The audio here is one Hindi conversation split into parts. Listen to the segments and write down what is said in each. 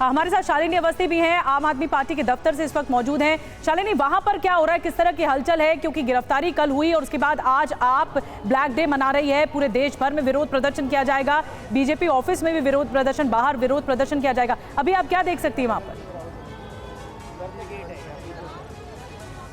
हमारे साथ शालिनी अवस्थी भी हैं, आम आदमी पार्टी के दफ्तर से इस वक्त मौजूद हैं। शालिनी, वहां पर क्या हो रहा है, किस तरह की हलचल है? क्योंकि गिरफ्तारी कल हुई और उसके बाद आज आप ब्लैक डे मना रही है, पूरे देश भर में विरोध प्रदर्शन किया जाएगा, बीजेपी ऑफिस में भी विरोध प्रदर्शन, बाहर विरोध प्रदर्शन किया जाएगा। अभी आप क्या देख सकती हैं वहां पर?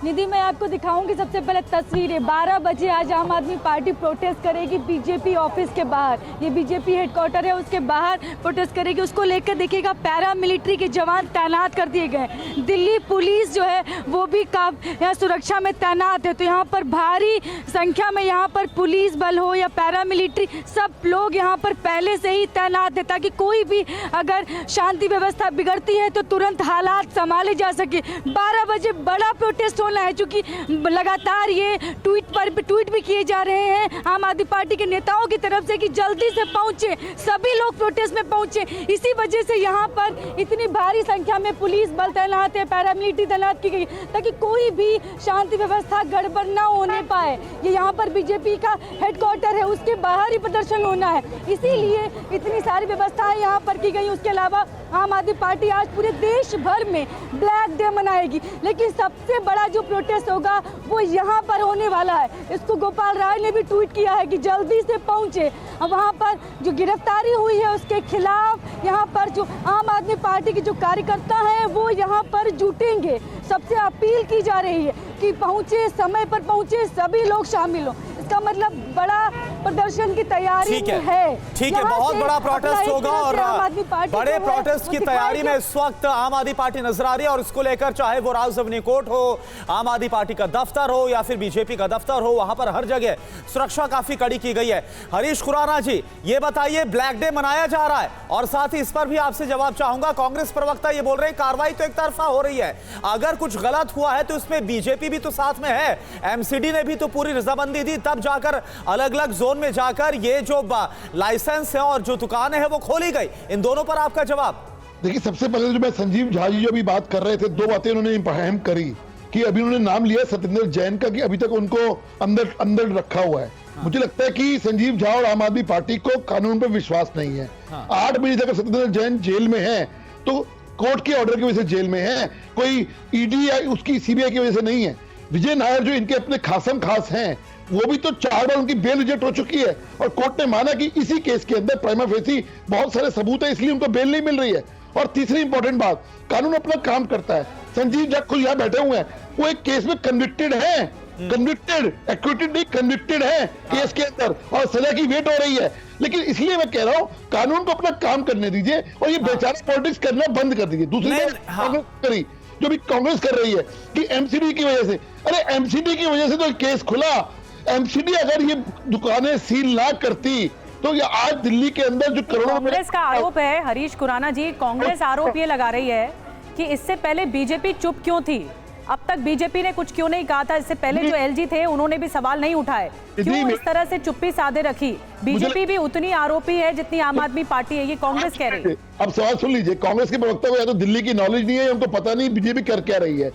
निधि, मैं आपको दिखाऊंगी सबसे पहले तस्वीरें। 12 बजे आज आम आदमी पार्टी प्रोटेस्ट करेगी बीजेपी ऑफिस के बाहर। ये बीजेपी हेडक्वार्टर है, उसके बाहर प्रोटेस्ट करेगी। उसको लेकर देखिएगा पैरा मिलिट्री के जवान तैनात कर दिए गए। दिल्ली पुलिस जो है वो भी यहाँ सुरक्षा में तैनात है। तो यहाँ पर भारी संख्या में यहाँ पर पुलिस बल हो या पैरा मिलिट्री, सब लोग यहाँ पर पहले से ही तैनात है, ताकि कोई भी अगर शांति व्यवस्था बिगड़ती है तो तुरंत हालात संभाले जा सके। 12 बजे बड़ा प्रोटेस्ट है, चूंकि लगातार ये ट्वीट भी किए जा रहे हैं आम आदमी पार्टी के नेताओं की तरफ से कि जल्दी से पहुंचे, सभी लोग प्रोटेस्ट में पहुंचे। इसी वजह से यहाँ पर इतनी भारी संख्या में पुलिस बल तैनात है, पैरामिलिट्री तैनात की गई, ताकि कोई भी शांति व्यवस्था गड़बड़ ना होने पाए। ये यहाँ पर बीजेपी का हेडक्वार्टर है, उसके बाहर ही प्रदर्शन होना है, इसीलिए इतनी सारी व्यवस्थाएं यहाँ पर की गई। उसके अलावा आम आदमी पार्टी आज पूरे देश भर में ब्लैक डे मनाएगी, लेकिन सबसे बड़ा जो प्रोटेस्ट होगा वो यहाँ पर होने वाला है। इसको गोपाल राय ने भी ट्वीट किया है कि जल्दी से पहुँचे। अब वहाँ पर जो गिरफ्तारी हुई है उसके खिलाफ यहाँ पर जो आम आदमी पार्टी के जो कार्यकर्ता हैं वो यहाँ पर जुटेंगे। सबसे अपील की जा रही है कि पहुँचे, समय पर पहुँचे, सभी लोग शामिल हों। इसका मतलब बड़ा प्रदर्शन की तैयारी है। ठीक है, बहुत बड़ा प्रोटेस्ट होगा और बड़े प्रोटेस्ट की तैयारी में इस वक्त आम आदमी पार्टी नजर आ रही है। और इसको लेकर चाहे वो राजधानी कोर्ट हो, आम आदमी पार्टी का दफ्तर हो या फिर बीजेपी का दफ्तर हो, वहां पर हर जगह सुरक्षा काफी कड़ी की गई है। हरीश खुराना जी, ये बताइए, ब्लैक डे मनाया जा रहा है और साथ ही इस पर भी आपसे जवाब चाहूंगा। कांग्रेस प्रवक्ता ये बोल रहे हैं कार्रवाई तो एक तरफा हो रही है, अगर कुछ गलत हुआ है तो इसमें बीजेपी भी तो साथ में है, एमसीडी ने भी तो पूरी रजामंदी दी, तब जाकर अलग अलग जोन में जाकर ये जो लाइसेंस है और जो दुकानें हैं वो खोली गई। इन दोनों पर आपका जवाब? देखिए, सबसे पहले जो मैं संजीव झा जी जो भी बात कर रहे थे, दो बातें उन्होंने अहम करी कि अभी उन्होंने नाम लिया सत्येंद्र जैन का कि अभी तक उनको अंदर रखा हुआ है। मुझे लगता है कि संजीव झा और आम आदमी पार्टी को कानून पर विश्वास नहीं है। 8 बजे तक सत्येंद्र जैन जेल में है तो कोर्ट के ऑर्डर की वजह से जेल में है, कोई ईडी या उसकी सीबीआई की वजह से नहीं है। विजय नायर जो इनके अपने खासम खास हैं, वो भी तो 4 बार उनकी बेल रिजेक्ट हो चुकी है और कोर्ट ने माना कि इसी केस के अंदर प्राइमा फेसी बहुत सारे सबूत है, इसलिए उनको बेल नहीं मिल रही है। और तीसरी इंपॉर्टेंट बात, कानून अपना काम करता है। संजीव झा खुद यहाँ बैठे हुए हैं, वो एक केस में कन्विक्टेड है, कन्विक्टेड, एक्विटेड नहीं, कन्विक्टेड है केस के अंदर और सजा की वेट हो रही है। लेकिन इसलिए मैं कह रहा हूँ कानून को अपना काम करने दीजिए और ये बेचारा पॉलिटिक्स करना बंद कर दीजिए। दूसरी बात करी जो भी कांग्रेस कर रही है कि एमसीडी की वजह से, अरे एमसीडी की वजह से तो केस खुला। एमसीडी अगर ये दुकानें सील ना करती तो ये आज दिल्ली के अंदर जो करोड़ों कांग्रेस का आरोप है, हरीश खुराना जी, कांग्रेस आरोप ये लगा रही है कि इससे पहले बीजेपी चुप क्यों थी, अब तक बीजेपी ने कुछ क्यों नहीं कहा था, इससे पहले जो एलजी थे उन्होंने भी सवाल नहीं उठाए, क्यों इस तरह से चुप्पी साधे रखी? बीजेपी भी उतनी आरोपी है जितनी आम आदमी पार्टी है, ये कांग्रेस कह रही है। अब सवाल सुन लीजिए, कांग्रेस के प्रवक्ता को या तो दिल्ली की नॉलेज नहीं है, उनको पता नहीं बीजेपी कर क्या रही है।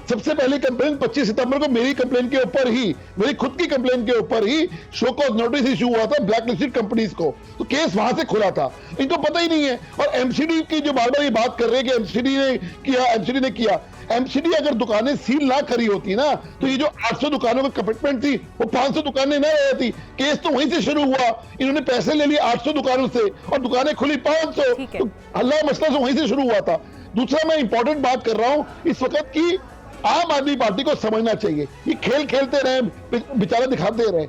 सबसे पहली कंप्लेन 25 सितंबर को मेरी कंप्लेन के ऊपर ही, मेरी खुद की कंप्लेन के ऊपर ही शो कॉज नोटिस इशू हुआ था ब्लैक लिस्टेड कंपनीज को, तो केस वहां से खुला था, इनको पता ही नहीं है। और एमसीडी की जो बार बार ये बात कर रहे हैं कि एमसीडी ने किया, एमसीडी अगर दुकानें सील ना करी होती ना तो ये जो 800 दुकानों की कमिटमेंट थी वो 500 दुकानें ना रहती। केस तो वहीं से शुरू हुआ, इन्होंने पैसे ले लिए 800 दुकानों से और दुकानें खुली 500, तो हल्ला मसला से वहीं से शुरू हुआ था। दूसरा मैं इंपॉर्टेंट बात कर रहा हूं इस वक्त की आम आदमी पार्टी को समझना चाहिए, ये खेल खेलते रहे, बेचारा दिखाते रहे,